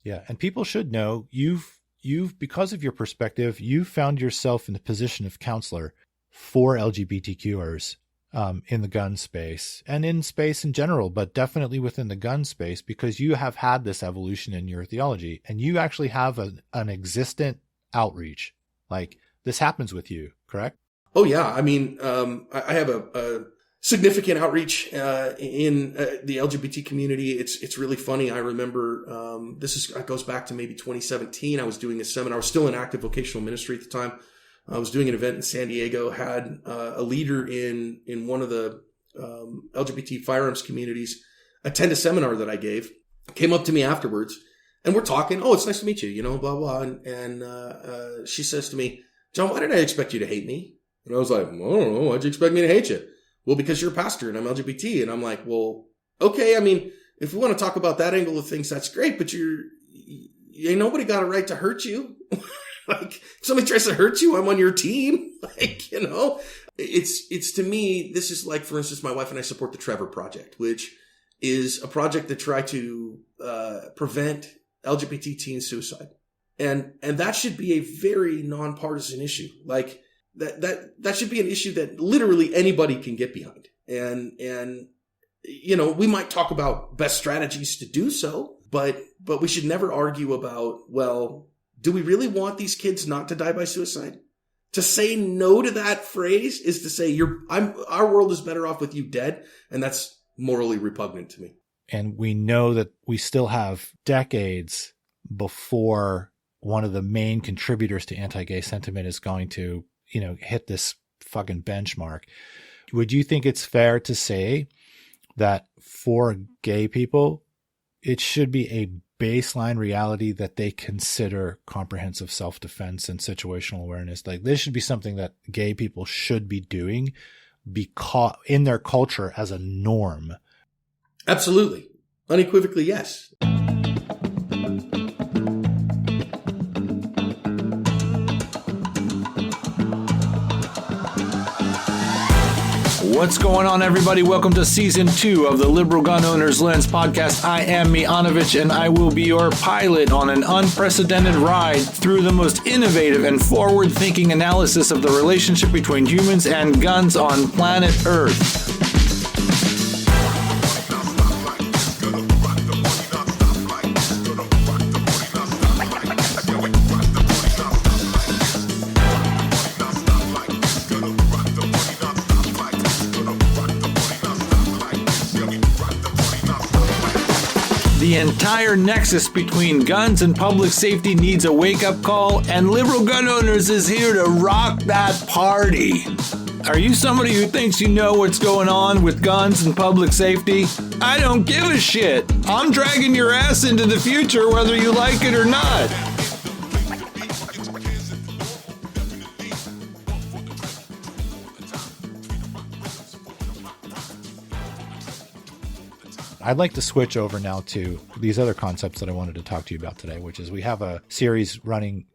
Yeah. And people should know you've, because of your perspective, you found yourself in the position of counselor for LGBTQers in the gun space and in space in general, but definitely within the gun space, because you have had this evolution in your theology and you actually have an existent outreach. Like this happens with you, correct? Oh yeah. I mean, I have a significant outreach in the LGBT community. It's really funny. I remember it goes back to maybe 2017. I was doing a seminar. I was still in active vocational ministry at the time. I was doing an event in San Diego, had a leader in one of the LGBT firearms communities attend a seminar that I gave, came up to me afterwards, and we're talking. Oh, it's nice to meet you, blah, blah. And she says to me, John, why did I expect you to hate me? And I was like, well, I don't know. Why'd you expect me to hate you? Well, because you're a pastor and I'm LGBT. And I'm like, well, okay. I mean, if we want to talk about that angle of things, that's great. But ain't nobody got a right to hurt you. Like, if somebody tries to hurt you, I'm on your team. Like, it's to me, this is like, for instance, my wife and I support the Trevor Project, which is a project that try to prevent LGBT teen suicide. And that should be a very nonpartisan issue. Like, that should be an issue that literally anybody can get behind. And we might talk about best strategies to do so, but we should never argue about, well, do we really want these kids not to die by suicide? To say no to that phrase is to say our world is better off with you dead. And that's morally repugnant to me. And we know that we still have decades before one of the main contributors to anti-gay sentiment is going to, hit this fucking benchmark. Would you think it's fair to say that for gay people, it should be a baseline reality that they consider comprehensive self-defense and situational awareness? Like this should be something that gay people should be doing because in their culture as a norm. Absolutely. Unequivocally, yes. What's going on, everybody? Welcome to Season 2 of the Liberal Gun Owners Lens podcast. I am Miyanovich, and I will be your pilot on an unprecedented ride through the most innovative and forward-thinking analysis of the relationship between humans and guns on planet Earth. The entire nexus between guns and public safety needs a wake-up call, and Liberal Gun Owners is here to rock that party. Are you somebody who thinks you know what's going on with guns and public safety? I don't give a shit. I'm dragging your ass into the future whether you like it or not. I'd like to switch over now to these other concepts that I wanted to talk to you about today, which is we have a series running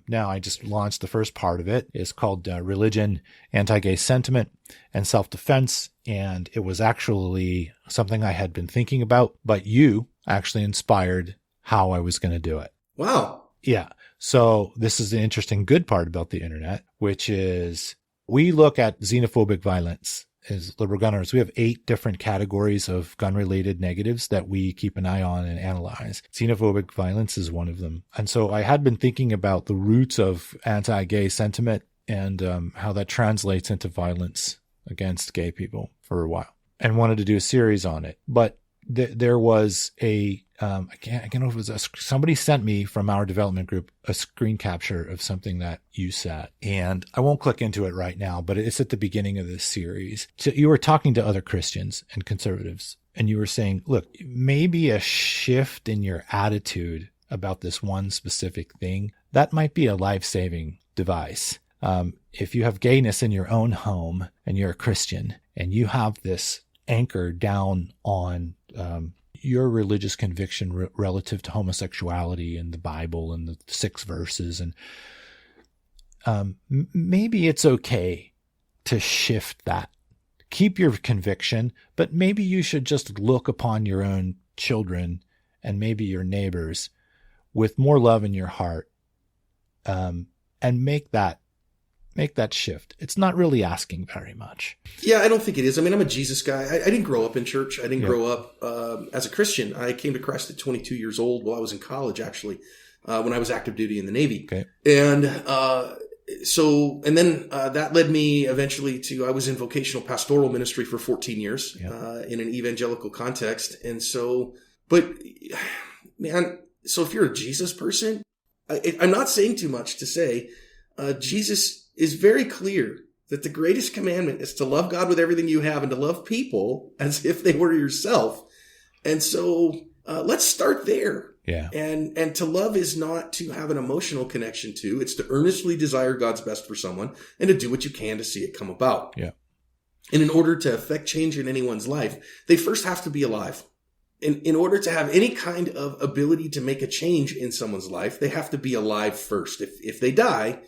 now. I just launched the first part of it. It's called Religion, Anti-Gay Sentiment, and Self-Defense. And it was actually something I had been thinking about, but you actually inspired how I was going to do it. Wow. Yeah. So this is the interesting good part about the internet, which is we look at xenophobic violence. As liberal gunners, we have 8 different categories of gun-related negatives that we keep an eye on and analyze. Xenophobic violence is one of them. And so I had been thinking about the roots of anti-gay sentiment and how that translates into violence against gay people for a while and wanted to do a series on it. But there was I can't know if it was somebody sent me from our development group a screen capture of something that you said, and I won't click into it right now, but it's at the beginning of this series. So you were talking to other Christians and conservatives, and you were saying, look, maybe a shift in your attitude about this one specific thing, that might be a life-saving device. If you have gayness in your own home and you're a Christian and you have this anchor down on your religious conviction relative to homosexuality and the Bible and the 6 verses. And maybe it's okay to shift that. Keep your conviction, but maybe you should just look upon your own children and maybe your neighbors with more love in your heart, and make that shift. It's not really asking very much. Yeah, I don't think it is. I mean, I'm a Jesus guy. I didn't grow up in church. I didn't grow up as a Christian. I came to Christ at 22 years old while I was in college, actually, when I was active duty in the Navy. Okay. And then that led me eventually to, I was in vocational pastoral ministry for 14 years in an evangelical context. And so, but man, so if you're a Jesus person, I'm not saying too much to say, Jesus is very clear that the greatest commandment is to love God with everything you have and to love people as if they were yourself. And so let's start there. Yeah. And to love is not to have an emotional connection to, it's to earnestly desire God's best for someone and to do what you can to see it come about. Yeah. And in order to affect change in anyone's life, they first have to be alive. In order to have any kind of ability to make a change in someone's life, they have to be alive first. If they die,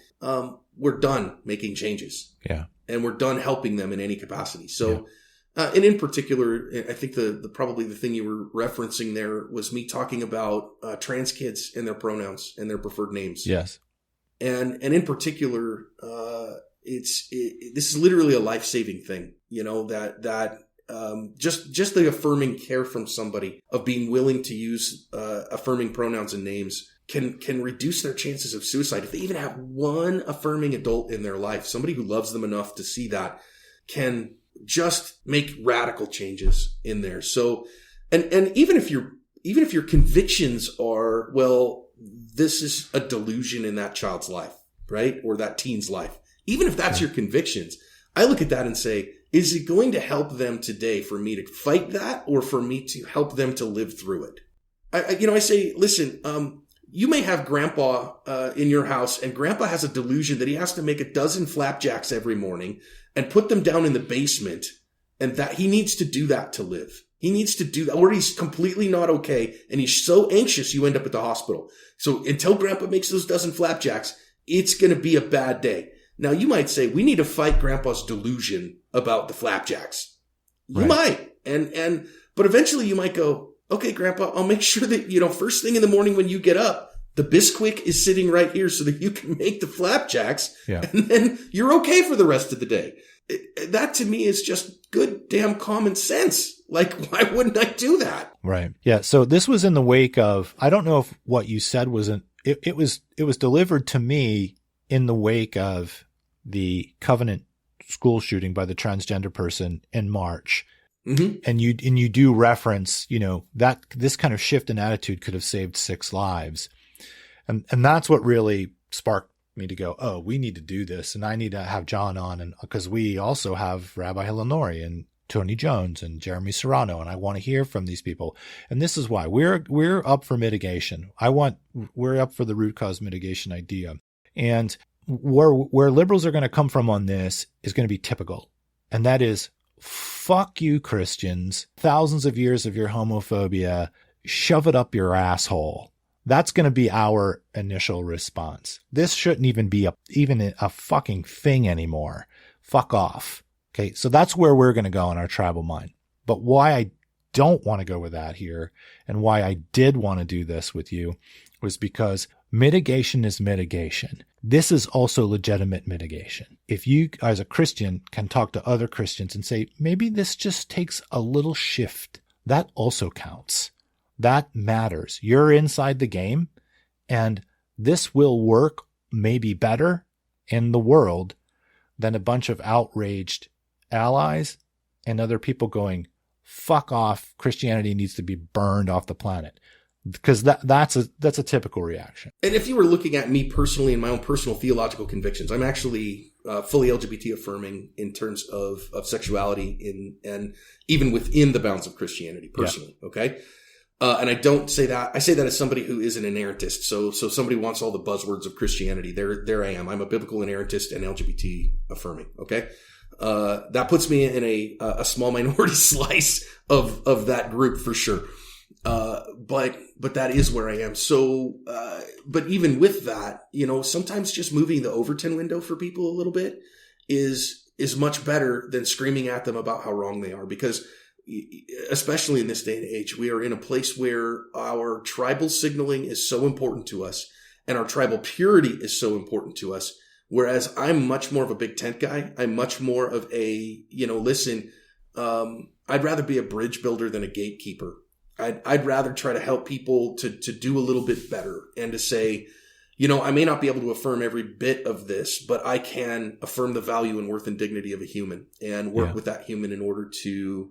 we're done making changes. Yeah. And we're done helping them in any capacity. So, and in particular, I think probably the thing you were referencing there was me talking about trans kids and their pronouns and their preferred names. Yes. And in particular, this is literally a life-saving thing, that just the affirming care from somebody of being willing to use affirming pronouns and names can reduce their chances of suicide. If they even have one affirming adult in their life, somebody who loves them enough to see that, can just make radical changes in there. So, and even if your convictions are, well, this is a delusion in that child's life, right? Or that teen's life. Even if that's your convictions, I look at that and say, is it going to help them today for me to fight that or for me to help them to live through it? I say, listen, you may have grandpa in your house, and grandpa has a delusion that he has to make a dozen flapjacks every morning and put them down in the basement, and that he needs to do that to live. He needs to do that, or he's completely not okay, and he's so anxious you end up at the hospital. So until grandpa makes those dozen flapjacks, it's going to be a bad day. Now, you might say, we need to fight grandpa's delusion about the flapjacks. You might. But eventually you might go, okay, grandpa, I'll make sure that, first thing in the morning when you get up, the Bisquick is sitting right here so that you can make the flapjacks. Yeah. And then you're okay for the rest of the day. That to me is just good damn common sense. Like, why wouldn't I do that? Right. Yeah. So this was in the wake of, I don't know if what you said wasn't, it was delivered to me in the wake of the Covenant school shooting by the transgender person in March. Mm-hmm. And you do reference, that this kind of shift in attitude could have saved 6 lives. And that's what really sparked me to go, oh, we need to do this. And I need to have John on, and because we also have Rabbi Hilanori and Tony Jones and Jeremy Serrano, and I want to hear from these people. And this is why we're up for mitigation. We're up for the root cause mitigation idea. And where liberals are going to come from on this is going to be typical. And that is, fuck you, Christians, thousands of years of your homophobia, shove it up your asshole. That's going to be our initial response. This shouldn't even be even a fucking thing anymore. Fuck off. Okay. So that's where we're going to go in our tribal mind. But why I don't want to go with that here, and why I did want to do this with you, was because mitigation is mitigation. This is also legitimate mitigation. If you, as a Christian, can talk to other Christians and say, maybe this just takes a little shift, that also counts. That matters. You're inside the game, and this will work maybe better in the world than a bunch of outraged allies and other people going, fuck off, Christianity needs to be burned off the planet. Because that's a typical reaction. And if you were looking at me personally and my own personal theological convictions, I'm actually fully LGBT affirming in terms of sexuality and even within the bounds of Christianity personally. Yeah. Okay. And I don't say that. I say that as somebody who is an inerrantist. So somebody wants all the buzzwords of Christianity. There I am. I'm a biblical inerrantist and LGBT affirming. Okay. That puts me in a small minority slice of that group for sure. But that is where I am. So, but even with that, sometimes just moving the Overton window for people a little bit is much better than screaming at them about how wrong they are. Because especially in this day and age, we are in a place where our tribal signaling is so important to us and our tribal purity is so important to us. Whereas I'm much more of a big tent guy. I'm much more of a, listen, I'd rather be a bridge builder than a gatekeeper. I'd rather try to help people to do a little bit better and to say, I may not be able to affirm every bit of this, but I can affirm the value and worth and dignity of a human and work with that human in order to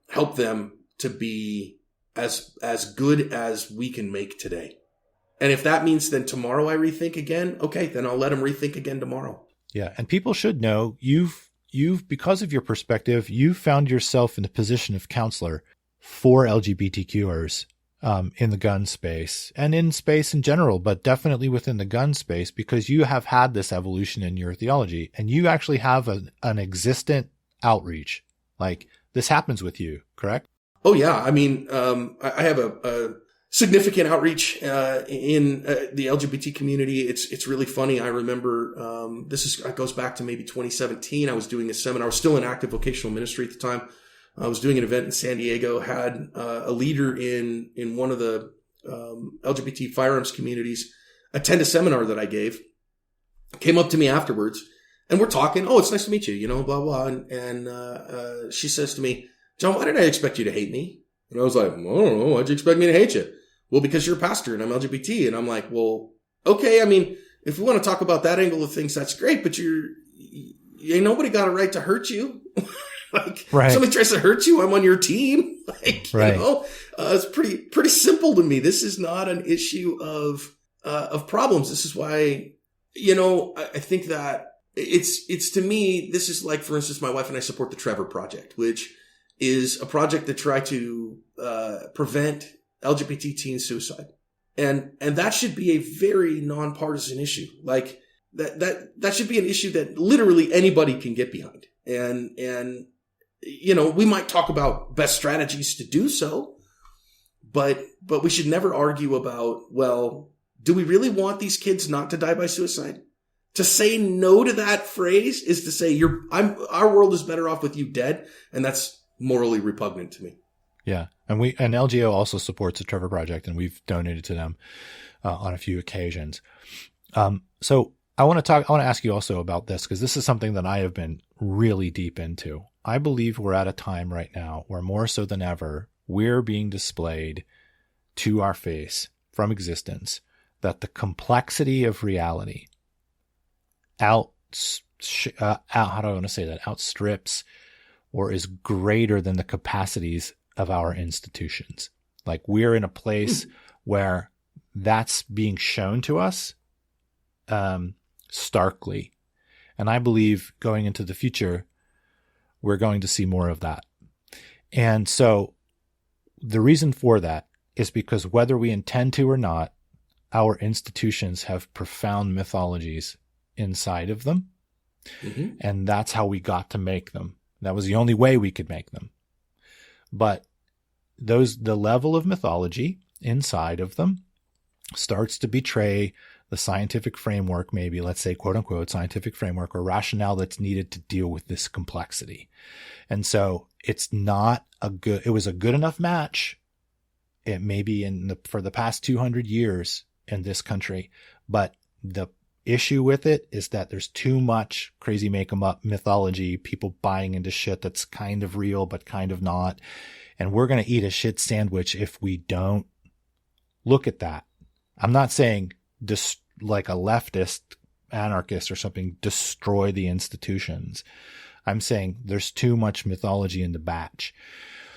help them to be as good as we can make today. And if that means then tomorrow I rethink again, okay, then I'll let them rethink again tomorrow. Yeah. And people should know you've, because of your perspective, you found yourself in the position of counselor for LGBTQers in the gun space and in space in general, but definitely within the gun space, because you have had this evolution in your theology and you actually have an existent outreach. Like this happens with you, correct? Oh yeah. I mean, I have a significant outreach in the LGBT community. It's really funny. I remember it goes back to maybe 2017. I was doing a seminar. I was still in active vocational ministry at the time. I was doing an event in San Diego. Had a leader in one of the LGBT firearms communities attend a seminar that I gave. Came up to me afterwards, and we're talking. Oh, it's nice to meet you. Blah blah. And she says to me, "John, why did I expect you to hate me?" And I was like, "I don't know. Why'd you expect me to hate you?" "Well, because you're a pastor and I'm LGBT." And I'm like, "Well, okay. I mean, if we want to talk about that angle of things, that's great. But ain't nobody got a right to hurt you." Like, if somebody tries to hurt you, I'm on your team. It's pretty simple to me. This is not an issue of problems. This is why, I think that it's to me, this is like, for instance, my wife and I support the Trevor Project, which is a project that try to prevent LGBT teen suicide. And that should be a very nonpartisan issue. Like that should be an issue that literally anybody can get behind. And we might talk about best strategies to do so, but we should never argue about, well, do we really want these kids not to die by suicide? To say no to that phrase is to say our world is better off with you dead. And that's morally repugnant to me. Yeah. And LGO also supports the Trevor Project, and we've donated to them on a few occasions. So I want to ask you also about this, because this is something that I have been really deep into. I believe we're at a time right now where more so than ever, we're being displayed to our face from existence that the complexity of reality outstrips or is greater than the capacities of our institutions. Like we're in a place where that's being shown to us starkly. And I believe going into the future, we're going to see more of that. And so the reason for that is because whether we intend to or not, our institutions have profound mythologies inside of them. Mm-hmm. And that's how we got to make them. That was the only way we could make them. But the level of mythology inside of them starts to betray the scientific framework, maybe let's say quote unquote scientific framework or rationale that's needed to deal with this complexity. And so it was a good enough match. It may be for the past 200 years in this country, but the issue with it is that there's too much crazy make 'em up mythology, people buying into shit that's kind of real, but kind of not. And we're going to eat a shit sandwich if we don't look at that. I'm not saying like a leftist anarchist or something, destroy the institutions. I'm saying there's too much mythology in the batch.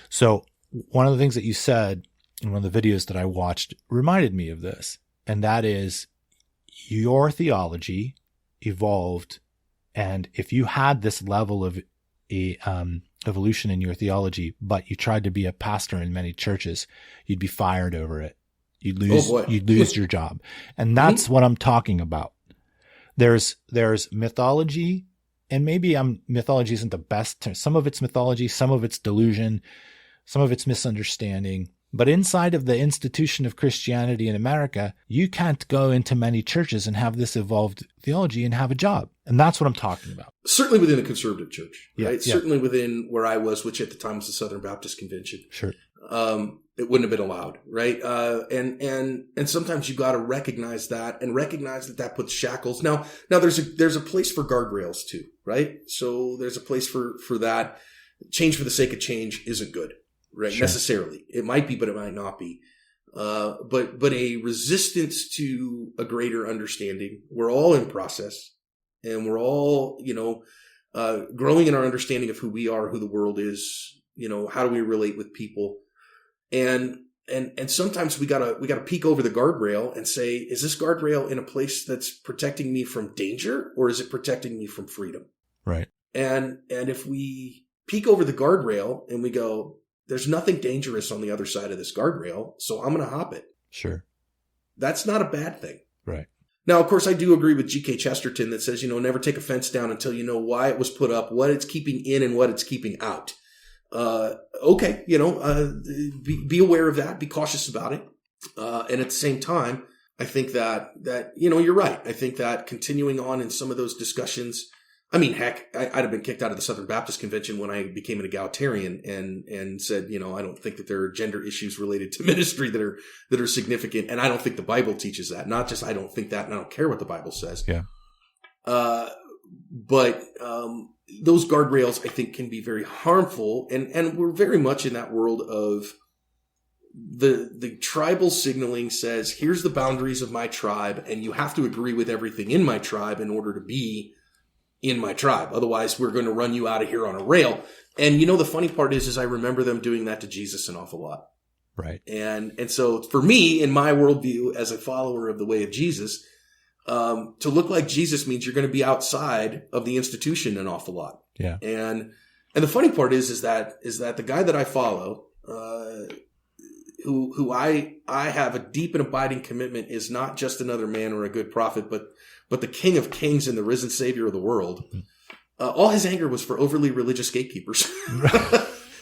So one of the things that you said in one of the videos that I watched reminded me of this. And that is your theology evolved. And if you had this level of evolution in your theology, but you tried to be a pastor in many churches, you'd be fired over it. You'd lose your job. And that's what I'm talking about. There's mythology, and maybe mythology isn't the best term. Some of it's mythology, some of it's delusion, some of it's misunderstanding, But inside of the institution of Christianity in America, you can't go into many churches and have this evolved theology and have a job. And that's what I'm talking about. Certainly within the conservative church, right? Yeah. Certainly within where I was, which at the time was the Southern Baptist Convention. Sure. It wouldn't have been allowed, right? And sometimes you got to recognize that and recognize that that puts shackles. Now there's a place for guardrails too, right? So there's a place for that. Change for the sake of change isn't good, right? Sure. Necessarily. It might be, but it might not be. But a resistance to a greater understanding. We're all in process, and we're all, growing in our understanding of who we are, who the world is. How do we relate with people? And sometimes we gotta peek over the guardrail and say, is this guardrail in a place that's protecting me from danger, or is it protecting me from freedom? Right. And if we peek over the guardrail and we go, there's nothing dangerous on the other side of this guardrail, so I'm going to hop it. Sure. That's not a bad thing. Right. Now, of course, I do agree with G.K. Chesterton that says, never take a fence down until you know why it was put up, what it's keeping in and what it's keeping out. Okay. Be aware of that. Be cautious about it. And at the same time, I think that, you're right. I think that continuing on in some of those discussions, I mean, heck, I'd have been kicked out of the Southern Baptist Convention when I became an egalitarian and said, I don't think that there are gender issues related to ministry that are significant. And I don't think the Bible teaches that. Not just I don't think that, and I don't care what the Bible says. Yeah. But those guardrails, I think, can be very harmful. And we're very much in that world of the tribal signaling says, here's the boundaries of my tribe, and you have to agree with everything in my tribe in order to be in my tribe. Otherwise, we're going to run you out of here on a rail. And the funny part is I remember them doing that to Jesus an awful lot. Right. And so for me, in my worldview, as a follower of the way of Jesus, to look like Jesus means you're going to be outside of the institution an awful lot. Yeah. And the funny part is that the guy that I follow, who I have a deep and abiding commitment, is not just another man or a good prophet, but the King of Kings and the risen Savior of the world. All his anger was for overly religious gatekeepers.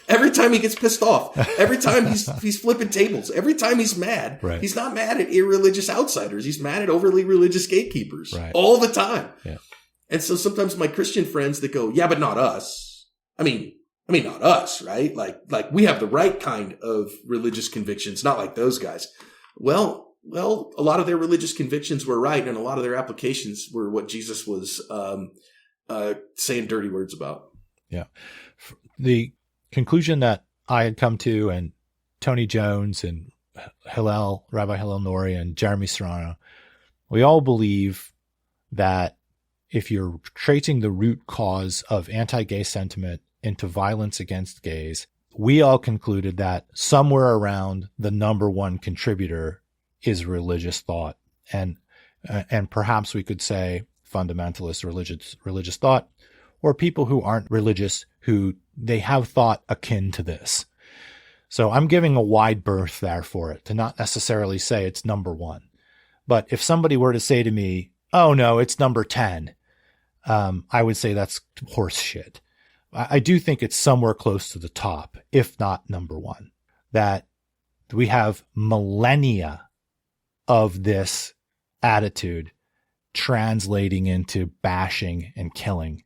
Every time he gets pissed off, every time he's flipping tables, every time he's mad, right. He's not mad at irreligious outsiders. He's mad at overly religious gatekeepers, right. All the time. Yeah. And so sometimes my Christian friends that go, yeah, but not us. I mean, not us, right? Like we have the right kind of religious convictions, not like those guys. Well, a lot of their religious convictions were right, and a lot of their applications were what Jesus was saying dirty words about. Yeah. The conclusion that I had come to, and Tony Jones and Rabbi Hillel Nori and Jeremy Serrano, we all believe that if you're tracing the root cause of anti-gay sentiment into violence against gays, we all concluded that somewhere around the number one contributor is religious thought. And perhaps we could say fundamentalist religious thought, or people who aren't religious, who they have thought akin to this. So I'm giving a wide berth there for it, to not necessarily say it's number one. But if somebody were to say to me, oh no, it's number 10, I would say that's horse shit. I do think it's somewhere close to the top, if not number one, that we have millennia of this attitude translating into bashing and killing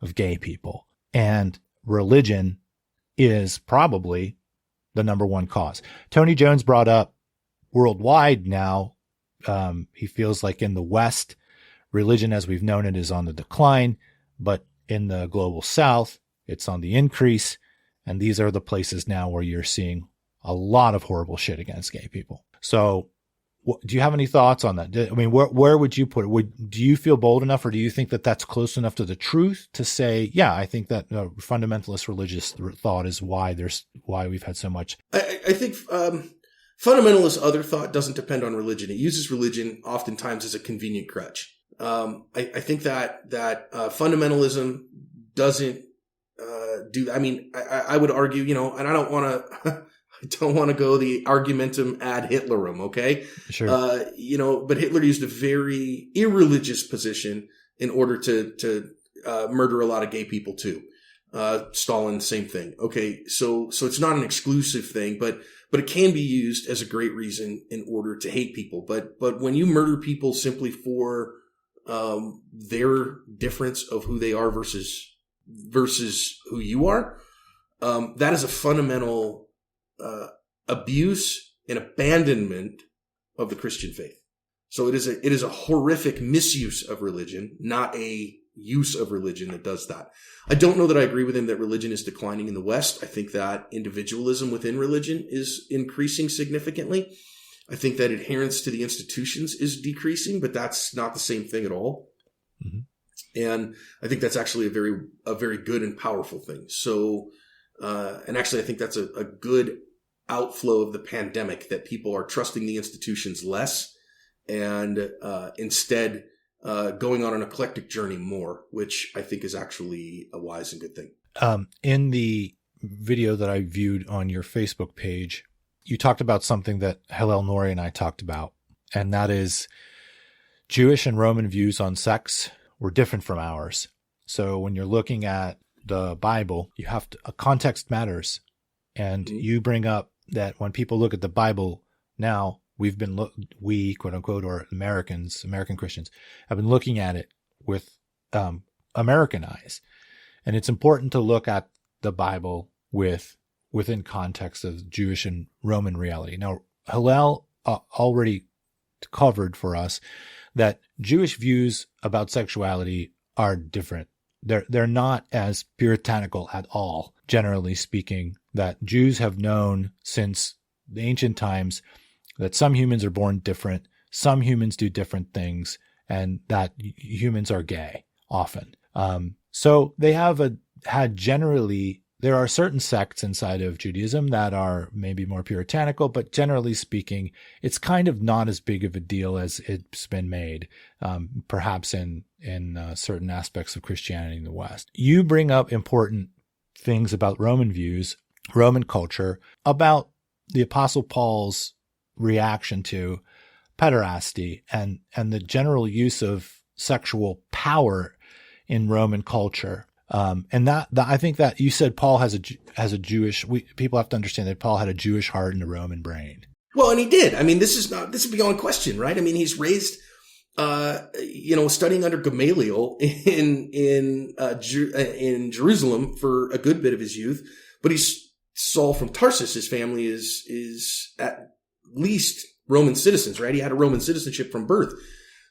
of gay people. And religion is probably the number one cause. Tony Jones brought up worldwide now. He feels like in the West, religion as we've known it is on the decline, but in the global South, it's on the increase. And these are the places now where you're seeing a lot of horrible shit against gay people. So do you have any thoughts on that? I mean, where would you put it? Do you feel bold enough, or do you think that that's close enough to the truth to say, yeah, I think that fundamentalist religious thought is why we've had so much? I think fundamentalist other thought doesn't depend on religion. It uses religion oftentimes as a convenient crutch. I think that fundamentalism doesn't do. I mean, I would argue, and I don't want to. I don't want to go the argumentum ad Hitlerum, okay? Sure. But Hitler used a very irreligious position in order to murder a lot of gay people too. Stalin, same thing. Okay, so it's not an exclusive thing, but but it can be used as a great reason in order to hate people. But when you murder people simply for their difference of who they are versus who you are, that is a fundamental abuse and abandonment of the Christian faith. So it is a horrific misuse of religion, not a use of religion that does that. I don't know that I agree with him that religion is declining in the West. I think that individualism within religion is increasing significantly. I think that adherence to the institutions is decreasing, but that's not the same thing at all. Mm-hmm. And I think that's actually a very good and powerful thing. So, and actually I think that's a good outflow of the pandemic, that people are trusting the institutions less and instead going on an eclectic journey more, which I think is actually a wise and good thing. In the video that I viewed on your Facebook page, you talked about something that Hillel Nori and I talked about, and that is Jewish and Roman views on sex were different from ours. So when you're looking at the Bible, you have to, context matters. And mm-hmm. you bring up that when people look at the Bible now, we, quote unquote, or American Christians have been looking at it with American eyes. And it's important to look at the Bible within context of Jewish and Roman reality. Now, Hillel already covered for us that Jewish views about sexuality are different. They're not as puritanical at all, generally speaking, that Jews have known since the ancient times that some humans are born different, some humans do different things, and that humans are gay often. So they have there are certain sects inside of Judaism that are maybe more puritanical, but generally speaking, it's kind of not as big of a deal as it's been made, perhaps in certain aspects of Christianity in the West. You bring up important things about Roman views, Roman culture, about the Apostle Paul's reaction to pederasty and the general use of sexual power in Roman culture. And that I think that you said Paul has a Jewish, people have to understand that Paul had a Jewish heart and a Roman brain. Well, and he did. I mean, this is beyond question, right? I mean, he's raised, studying under Gamaliel in Jerusalem for a good bit of his youth, but he's Saul from Tarsus. His family is at least Roman citizens, right? He had a Roman citizenship from birth.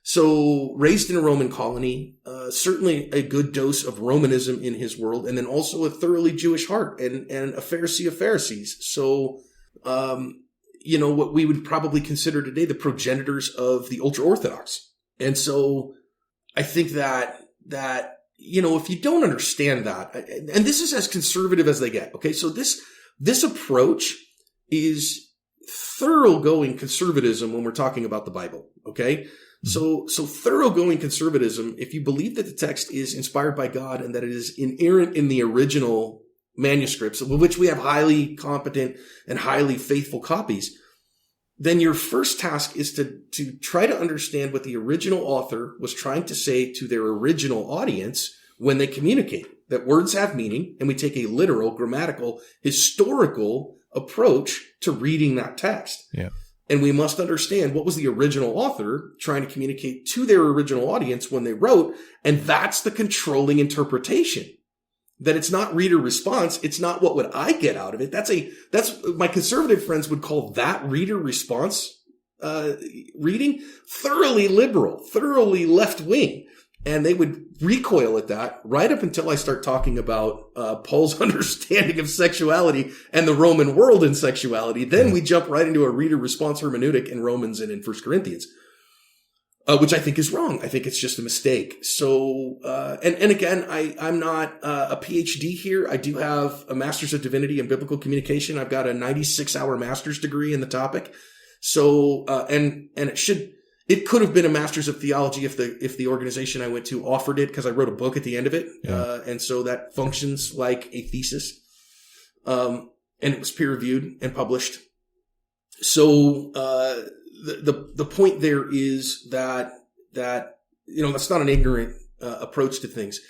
So raised in a Roman colony, certainly a good dose of Romanism in his world, and then also a thoroughly Jewish heart and a Pharisee of Pharisees. So, what we would probably consider today the progenitors of the ultra-Orthodox. And so I think that, if you don't understand that, and this is as conservative as they get, okay? So this approach is thoroughgoing conservatism when we're talking about the Bible, okay? So thoroughgoing conservatism, if you believe that the text is inspired by God and that it is inerrant in the original manuscripts, of which we have highly competent and highly faithful copies, then your first task is to try to understand what the original author was trying to say to their original audience when they communicate. That words have meaning, and we take a literal, grammatical, historical approach to reading that text. Yeah. And we must understand what was the original author trying to communicate to their original audience when they wrote. And that's the controlling interpretation. That it's not reader response. It's not what would I get out of it. That's my conservative friends would call that reader response, reading thoroughly liberal, thoroughly left wing. And they would recoil at that right up until I start talking about Paul's understanding of sexuality and the Roman world in sexuality. Then we jump right into a reader response hermeneutic in Romans and in 1 Corinthians, which I think is wrong. I think it's just a mistake. So, and again, I'm not a PhD here. I do have a Master's of Divinity in Biblical Communication. I've got a 96-hour master's degree in the topic. So, and it could have been a Master's of Theology if the organization I went to offered it, because I wrote a book at the end of it. Yeah. And so that functions like a thesis. And it was peer reviewed and published. So, the point there is that, that's not an ignorant, approach to things.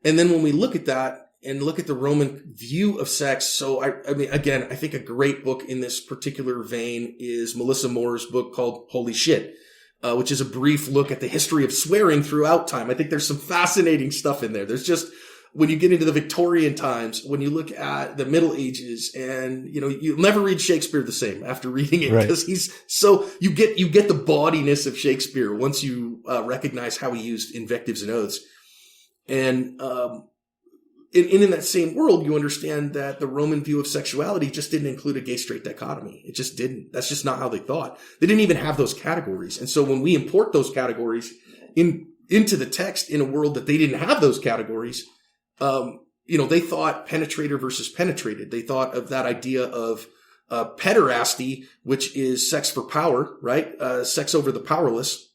And then when we look at that, look at the Roman view of sex. So I mean, again, I think a great book in this particular vein is Melissa Moore's book called Holy Shit, which is a brief look at the history of swearing throughout time. I think there's some fascinating stuff in there. There's just, when you get into the Victorian times, when you look at the Middle Ages, and, you know, you'll never read Shakespeare the same after reading it, because he's so, you get the bawdiness of Shakespeare once you recognize how he used invectives and oaths. And, in that same world, you understand that the Roman view of sexuality just didn't include a gay-straight dichotomy. It just didn't. That's just not how they thought. They didn't even have those categories. And so when we import those categories into the text in a world that they didn't have those categories, you know, they thought penetrator versus penetrated. They thought of that idea of pederasty, which is sex for power, right? Sex over the powerless.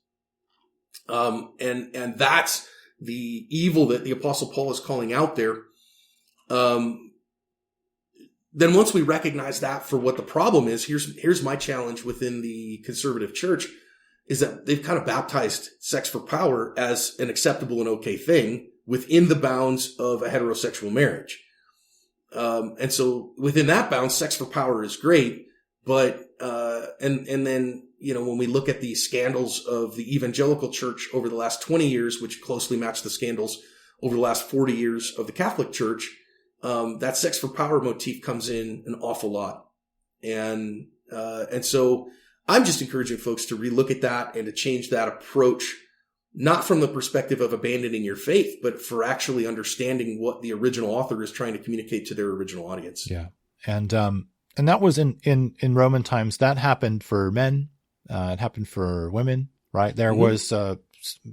And that's the evil that the Apostle Paul is calling out there. Then once we recognize that for what the problem is, here's my challenge within the conservative church, is that they've kind of baptized sex for power as an acceptable and okay thing within the bounds of a heterosexual marriage. And so within that bounds, sex for power is great. But, and then, you know, when we look at the scandals of the evangelical church over the last 20 years, which closely match the scandals over the last 40 years of the Catholic Church, that sex for power motif comes in an awful lot. And so I'm just encouraging folks to relook at that and to change that approach, not from the perspective of abandoning your faith, but for actually understanding what the original author is trying to communicate to their original audience. Yeah. And that was in Roman times. That happened for men. It happened for women, right? There was,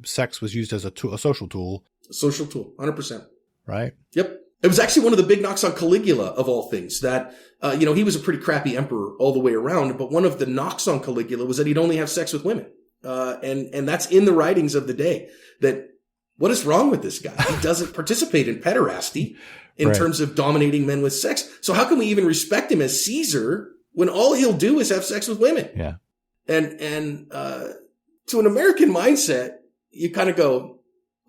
sex was used as a social tool. A social tool, 100%. Right? Yep. It was actually one of the big knocks on Caligula, of all things, that, you know, he was a pretty crappy emperor all the way around, but one of the knocks on Caligula was that he'd only have sex with women. And that's in the writings of the day, that what is wrong with this guy? He doesn't participate in pederasty in terms of dominating men with sex. So how can we even respect him as Caesar when all he'll do is have sex with women? Yeah. And to an American mindset, you kind of go,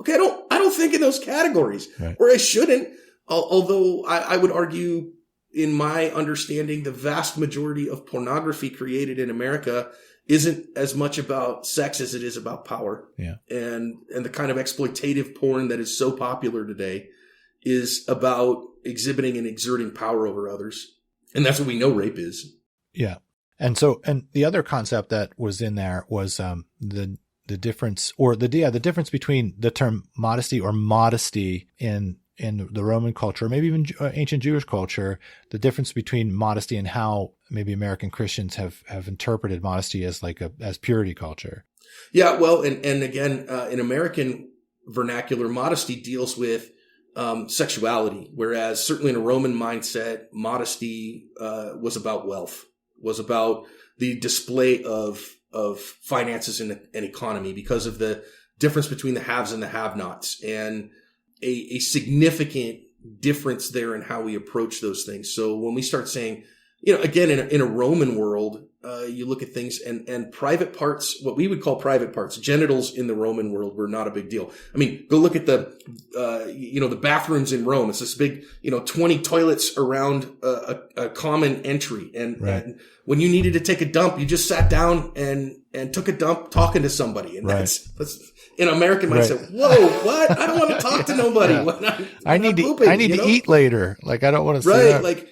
okay, I don't think in those categories, or I shouldn't. Although I would argue, in my understanding, the vast majority of pornography created in America isn't as much about sex as it is about power. Yeah. And the kind of exploitative porn that is so popular today is about exhibiting and exerting power over others. And that's what we know rape is. Yeah. And the other concept that was in there was, the difference, or the difference between the term modesty or modesty in the Roman culture, maybe even ancient Jewish culture, the difference between modesty and how maybe American Christians have interpreted modesty as as purity culture. Yeah. Well, and again, in American vernacular, modesty deals with sexuality, whereas certainly in a Roman mindset, modesty was about wealth, was about the display of finances and economy, because of the difference between the haves and the have-nots, and a significant difference there in how we approach those things. So when we start saying, you know, again, in a Roman world, you look at things and private parts, what we would call private parts, genitals in the Roman world were not a big deal. I mean, go look at the bathrooms in Rome. It's this big, 20 toilets around a common entry. And when you needed to take a dump, you just sat down and took a dump talking to somebody. And that's in American mindset. Whoa, what? I don't want to talk to nobody. I need to eat later. I don't want to say that.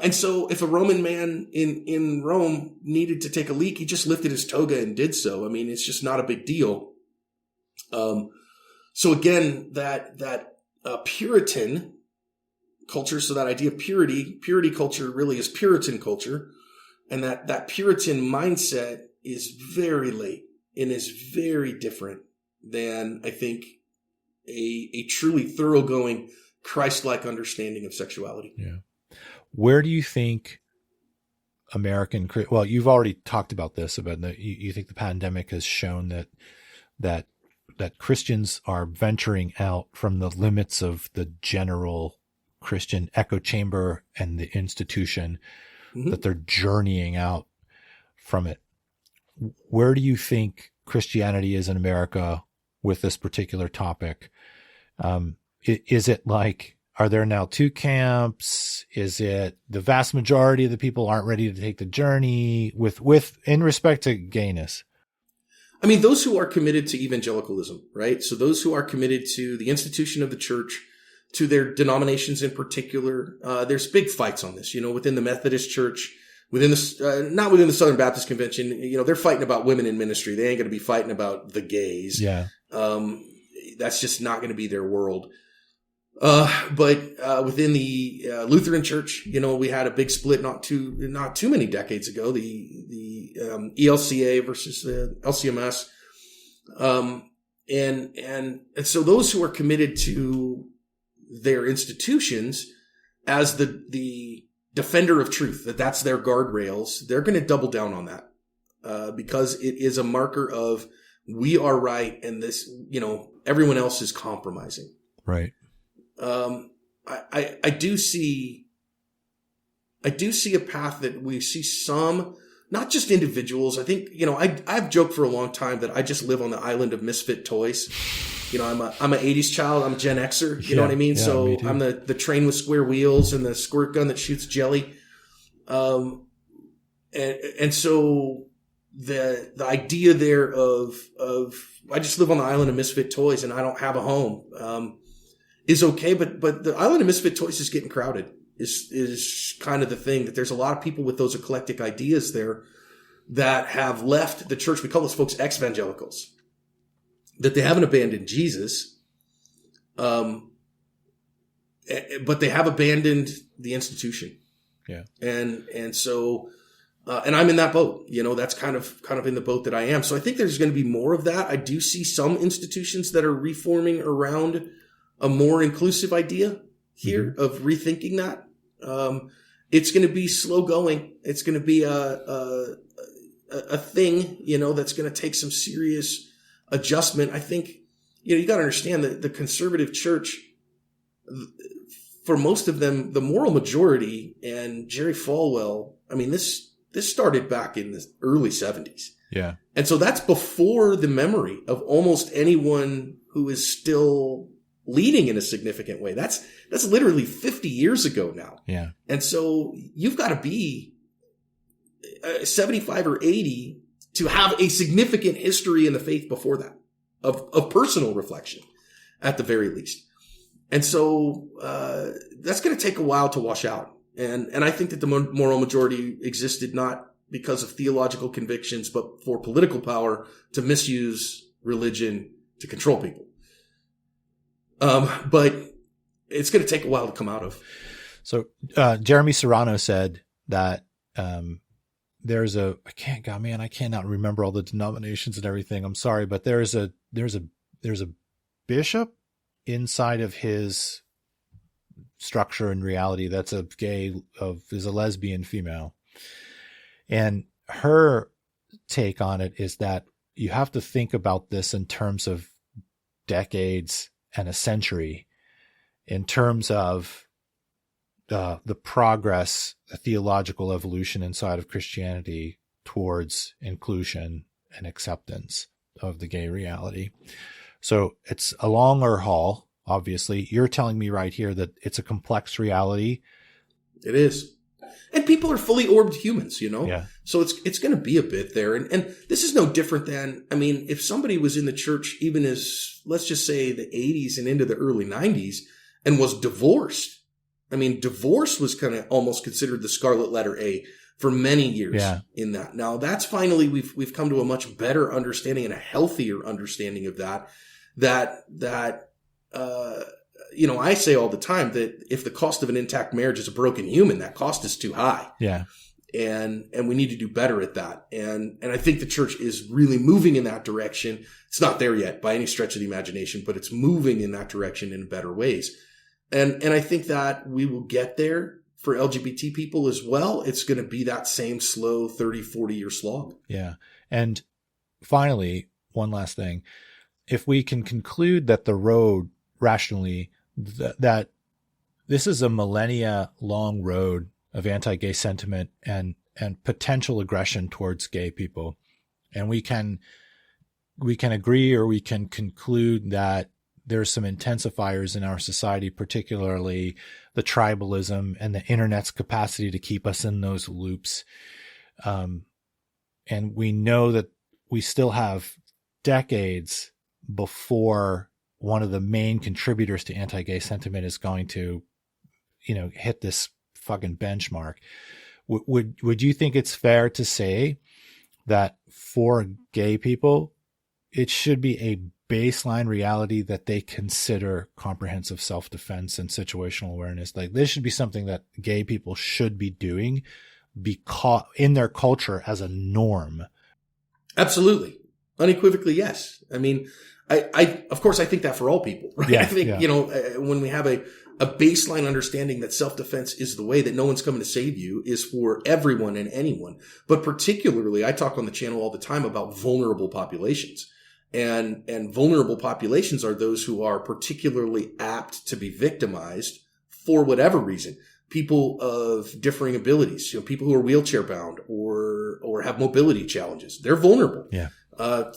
And so if a Roman man in Rome needed to take a leak, he just lifted his toga and did so. I mean, it's just not a big deal. So again, that Puritan culture, so that idea of purity culture really is Puritan culture. And that Puritan mindset is very late and is very different than, I think, a truly thoroughgoing Christ-like understanding of sexuality. Yeah. Where do you think you've already talked about this, you think the pandemic has shown that Christians are venturing out from the limits of the general Christian echo chamber and the institution, that they're journeying out from it. Where do you think Christianity is in America with this particular topic? Is it like are there now two camps? Is it the vast majority of the people aren't ready to take the journey with in respect to gayness? I mean, those who are committed to evangelicalism, right? So those who are committed to the institution of the church, to their denominations in particular, there's big fights on this, within the Methodist Church, within the, not within the Southern Baptist Convention, they're fighting about women in ministry. They ain't going to be fighting about the gays. Yeah. That's just not going to be their world. But within the Lutheran Church, we had a big split not too many decades ago, the ELCA versus the LCMS. And so those who are committed to their institutions as the defender of truth, that's their guardrails, they're going to double down on that, because it is a marker of we are right and this, everyone else is compromising. Right. I do see a path that we see some, not just individuals. I think, I've joked for a long time that I just live on the island of misfit toys. I'm a 80s child. I'm a Gen Xer. You know what I mean? Yeah, so me too. I'm the train with square wheels and the squirt gun that shoots jelly. And so the idea there of I just live on the island of misfit toys and I don't have a home, is okay, but the island of misfit toys is getting crowded. Is kind of the thing, that there's a lot of people with those eclectic ideas there that have left the church. We call those folks ex-evangelicals, that they haven't abandoned Jesus, but they have abandoned the institution. Yeah, and so. And I'm in that boat, that's kind of in the boat that I am. So I think there's going to be more of that. I do see some institutions that are reforming around a more inclusive idea here of rethinking that. It's going to be slow going. It's going to be a thing, that's going to take some serious adjustment. I think, you got to understand that the conservative church, for most of them, the moral majority, and Jerry Falwell, I mean, this started back in the early 70s. Yeah. And so that's before the memory of almost anyone who is still leading in a significant way. That's literally 50 years ago now. Yeah. And so you've got to be 75 or 80 to have a significant history in the faith before that of personal reflection at the very least. And so, that's going to take a while to wash out. And I think that the moral majority existed not because of theological convictions, but for political power to misuse religion to control people. But it's going to take a while to come out of. So, Jeremy Serrano said that, there's I cannot remember all the denominations and everything. I'm sorry, but there's a bishop inside of his structure and reality that's is a lesbian female. And her take on it is that you have to think about this in terms of decades and a century, in terms of the progress, the theological evolution inside of Christianity towards inclusion and acceptance of the gay reality. So it's a longer haul. Obviously, you're telling me right here that it's a complex reality. It is. And people are fully orbed humans, Yeah. So it's going to be a bit there. And this is no different than, if somebody was in the church, even as, let's just say the 80s and into the early 90s, and was divorced. Divorce was kind of almost considered the scarlet letter A for many years in that. Now that's finally, we've come to a much better understanding and a healthier understanding of that, I say all the time that if the cost of an intact marriage is a broken human, that cost is too high. Yeah. And we need to do better at that. And I think the church is really moving in that direction. It's not there yet by any stretch of the imagination, but it's moving in that direction in better ways. And I think that we will get there for LGBT people as well. It's going to be that same slow 30, 40 year slog. Yeah. And finally, one last thing. If we can conclude that the road rationally, that this is a millennia long road of anti-gay sentiment and potential aggression towards gay people. And we can agree, or we can conclude that there's some intensifiers in our society, particularly the tribalism and the internet's capacity to keep us in those loops. And we know that we still have decades before one of the main contributors to anti-gay sentiment is going to, hit this fucking benchmark. Would you think it's fair to say that for gay people, it should be a baseline reality that they consider comprehensive self-defense and situational awareness? Like, this should be something that gay people should be doing because in their culture as a norm. Absolutely. Unequivocally, yes. I mean, I of course, I think that for all people, right? Yeah, I think, when we have a baseline understanding that self-defense is the way, that no one's coming to save you, is for everyone and anyone. But particularly, I talk on the channel all the time about vulnerable populations. And vulnerable populations are those who are particularly apt to be victimized for whatever reason. People of differing abilities, people who are wheelchair bound or have mobility challenges. They're vulnerable. Yeah.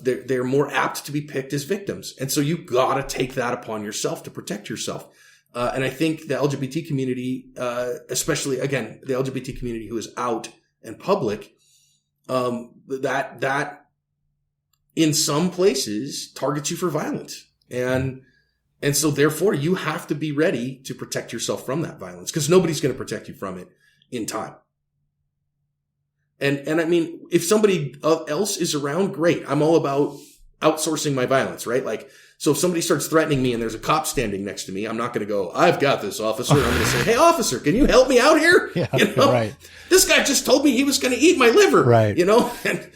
They're more apt to be picked as victims. And so you gotta take that upon yourself to protect yourself. And I think the LGBT community, especially again, the LGBT community who is out and public, that in some places targets you for violence. And so therefore you have to be ready to protect yourself from that violence, because nobody's going to protect you from it in time. And I mean, if somebody else is around, great. I'm all about outsourcing my violence, right? Like, so if somebody starts threatening me and there's a cop standing next to me, I'm not going to go, I've got this, officer. I'm going to say, hey, officer, can you help me out here? Yeah, right. This guy just told me he was going to eat my liver, right? And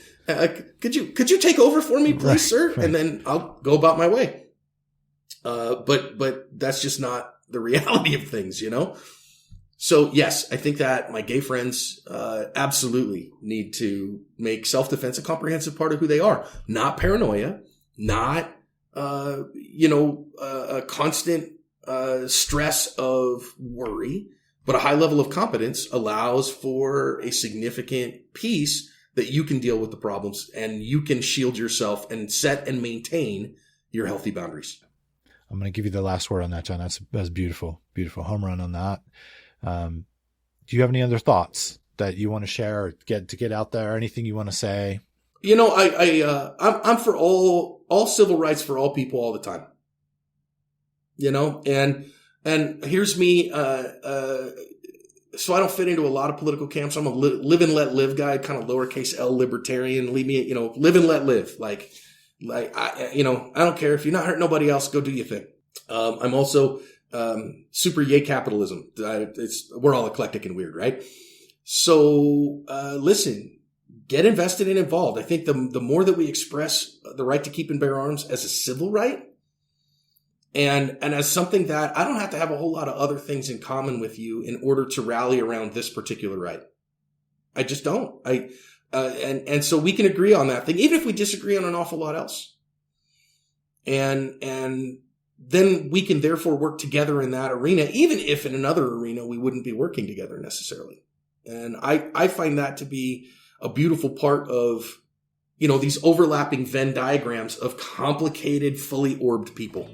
could you take over for me, please, right, sir? Right. And then I'll go about my way. But that's just not the reality of things, So yes, I think that my gay friends, absolutely need to make self-defense a comprehensive part of who they are. Not paranoia, not, a constant, stress of worry, but a high level of competence allows for a significant peace that you can deal with the problems and you can shield yourself and set and maintain your healthy boundaries. I'm going to give you the last word on that, John. That's beautiful. Beautiful home run on that. Do you have any other thoughts that you want to share or get out there? Anything you want to say? I'm for all civil rights for all people all the time. And here's me, so I don't fit into a lot of political camps. I'm a live and let live guy, kind of lowercase L libertarian. Leave me, live and let live. Like I don't care if you're not hurting nobody else, go do your thing. I'm also, super yay capitalism. We're all eclectic and weird, right? So, listen, get invested and involved. I think the more that we express the right to keep and bear arms as a civil right, and as something that I don't have to have a whole lot of other things in common with you in order to rally around this particular right. I just don't. And so we can agree on that thing, even if we disagree on an awful lot else. And then we can therefore work together in that arena, even if in another arena we wouldn't be working together necessarily. And I find that to be a beautiful part of, these overlapping Venn diagrams of complicated, fully orbed people.